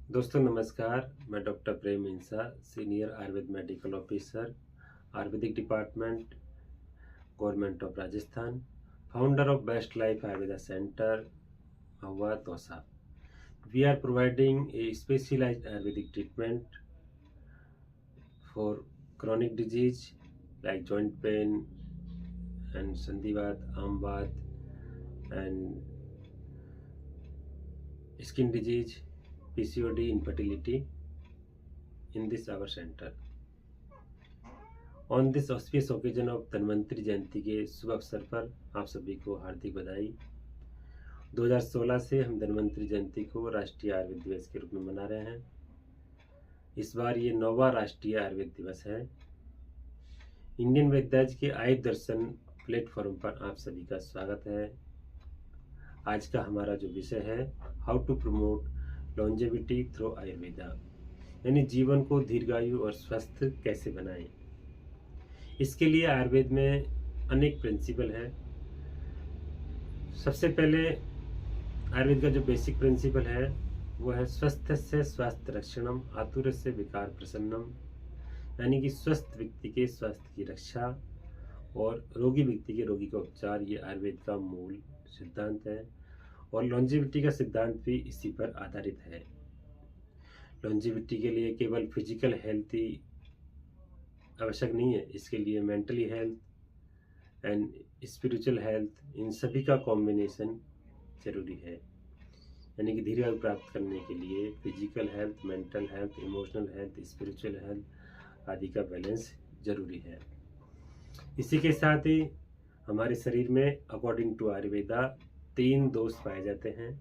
दोस्तों नमस्कार। मैं doctor Prem Insa, senior Ayurveda medical officer, Ayurvedic department, government of Rajasthan, founder of best life Ayurveda centre, Mahua Dausa. We are providing a specialized Ayurvedic treatment for chronic disease like joint pain and Sandivat, Amvat and skin disease, PCOD, infertility in this our center. On this auspicious occasion of Dhanvantari Jayanti के शुभ अवसर पर आप सभी को हार्दिक बधाई। 2016 से हम धन्वंतरी जयंती को राष्ट्रीय आयुर्वेद दिवस के रूप में मना रहे हैं। इस बार ये 9वां राष्ट्रीय आयुर्वेद दिवस है। इंडियन वेदांत के आयुर्वेद दर्शन प्लेटफॉर्म पर आप सभी का स्वागत है। आज का हमारा जो विषय है, how to promote longevity through Ayurveda, यानी जीवन को दीर्घायु और स्वस्थ कैसे बनाएं। इसके लिए आयुर्वेद में अनेक प्रिंसिपल हैं। सबसे पहले आयुर्वेद का जो बेसिक प्रिंसिपल है वो है स्वस्थ से स्वास्थ्य रक्षणम, आतुर से विकार प्रसन्नम, यानी कि स्वस्थ व्यक्ति के स्वास्थ्य की रक्षा और रोगी व्यक्ति के रोगी का उपचार। ये आयुर्वेद का मूल सिद्धांत है और लॉन्जेविटी का सिद्धांत भी इसी पर आधारित है। लॉन्जेविटी के लिए केवल फिजिकल हेल्थ ही आवश्यक नहीं है, इसके लिए mentally health and spiritual health, इन सभी का कॉम्बिनेशन जरूरी है। यानी कि दीर्घायु प्राप्त करने के लिए physical health, mental health, emotional health, spiritual health आदि का बैलेंस जरूरी है। इसी के साथ ही हमारे शरीर में अकॉर्डिंग टू आयुर्वेदा 3 दोष पाए जाते हैं,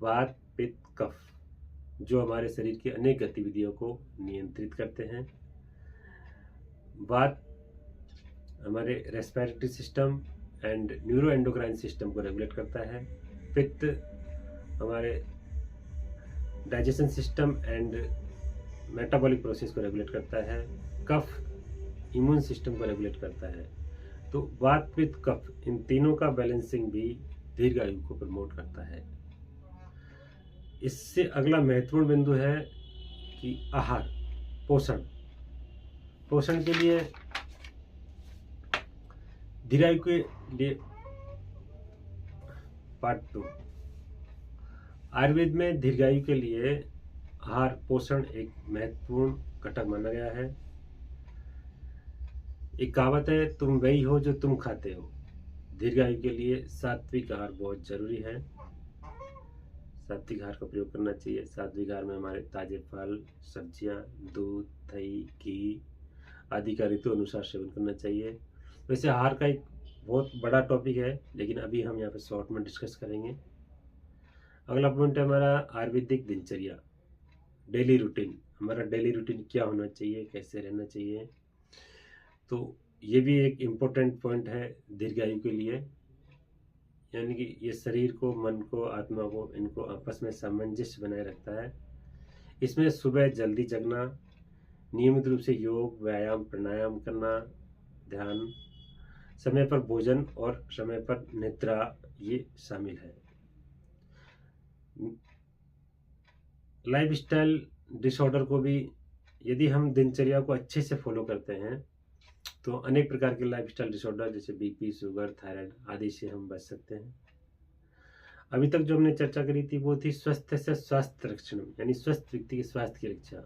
वात, पित्त, कफ, जो हमारे शरीर की अनेक गतिविधियों को नियंत्रित करते हैं। वात हमारे respiratory system and neuro endocrine system को रेगुलेट करता है। पित्त हमारे digestion system and metabolic process को रेगुलेट करता है। कफ इम्यून सिस्टम को रेगुलेट करता है। तो वात, पित्त, कफ, इन तीनों का बैलेंसिंग भी दीर्घायु को प्रमोट करता है। इससे अगला महत्वपूर्ण बिंदु है कि आहार, पोषण। पोषण के लिए दीर्घायु के लिए पार्ट 2। आयुर्वेद में दीर्घायु के लिए आहार पोषण एक महत्वपूर्ण घटक माना गया है। एक कहावत है, तुम वही हो जो तुम खाते हो। दीर्घायु के लिए सात्विक आहार बहुत जरूरी है। सात्विक आहार का प्रयोग करना चाहिए। सात्विक आहार में हमारे ताजे फल, सब्जियां, दूध, दही, घी आदि का ऋतु अनुसार सेवन करना चाहिए। वैसे आहार का एक बहुत बड़ा टॉपिक है, लेकिन अभी हम यहाँ पे शॉर्ट में डिस्कस करेंगे। अगला पॉइंट है हमारा आयुर्वेदिक दिनचर्या, डेली रूटीन। हमारा डेली रूटीन क्या होना चाहिए, कैसे रहना चाहिए, तो ये भी एक इम्पोर्टेंट पॉइंट है दीर्घायु के लिए। यानी कि ये शरीर को, मन को, आत्मा को, इनको आपस में सामंजस्य बनाए रखता है। इसमें सुबह जल्दी जगना, नियमित रूप से योग, व्यायाम, प्राणायाम करना, ध्यान, समय पर भोजन और समय पर निद्रा, ये शामिल है। लाइफस्टाइल डिसऑर्डर को भी यदि हम दिनचर्या को अच्छे से फॉलो करते हैं तो अनेक प्रकार के लाइफस्टाइल डिसऑर्डर जैसे बीपी, शुगर, थायराइड आदि से हम बच सकते हैं। अभी तक जो हमने चर्चा करी थी वो थी स्वस्थ से स्वास्थ्य रक्षण, यानी स्वस्थ व्यक्ति के स्वास्थ्य की रक्षा।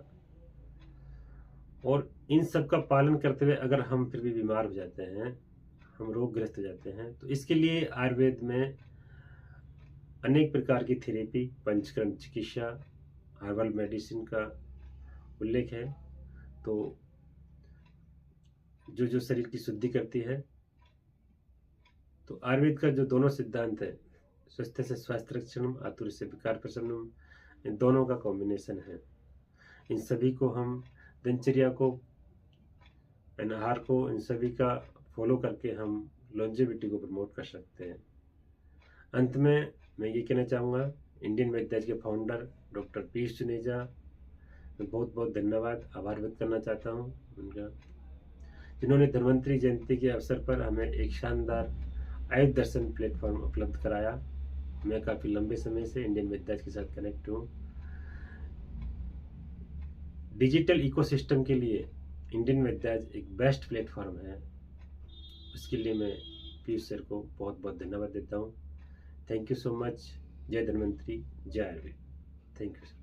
और इन सब का पालन करते हुए अगर हम फिर भी बीमार हो जाते हैं, हम रोगग्रस्त हो जाते हैं, तो इसके लिए आयुर्वेद में अनेक प्रकार की थेरेपी, पंचकर्म चिकित्सा, हर्बल मेडिसिन का उल्लेख है। तो जो शरीर की शुद्धि करती है, तो आयुर्वेद का जो दोनों सिद्धांत है, स्वस्थ से स्वास्थ्य रक्षणम, आतुर से विकार प्रशमनम, इन दोनों का कॉम्बिनेशन है। इन सभी को हम दिनचर्या को, आहार को, इन सभी का फॉलो करके हम लॉन्जेविटी को प्रमोट कर सकते हैं। अंत में मैं ये कहना चाहूँगा, इंडियन वेदांत के फाउंडर डॉक्टर पीयूष जुनेजा, मैं बहुत बहुत धन्यवाद, आभार व्यक्त करना चाहता हूँ उनका, जिन्होंने धन्वंतरी जयंती के अवसर पर हमें एक शानदार आयुर्वेद दर्शन प्लेटफॉर्म उपलब्ध कराया। मैं काफ़ी लंबे समय से इंडियन वेदांत के साथ कनेक्ट हूँ। डिजिटल इकोसिस्टम के लिए इंडियन वैद्याज एक बेस्ट प्लेटफॉर्म है। उसके लिए मैं पीयूष सर को बहुत बहुत धन्यवाद देता हूँ। Thank you so much. जय धन्वंतरी, जय आयुर्वेद। Thank you sir.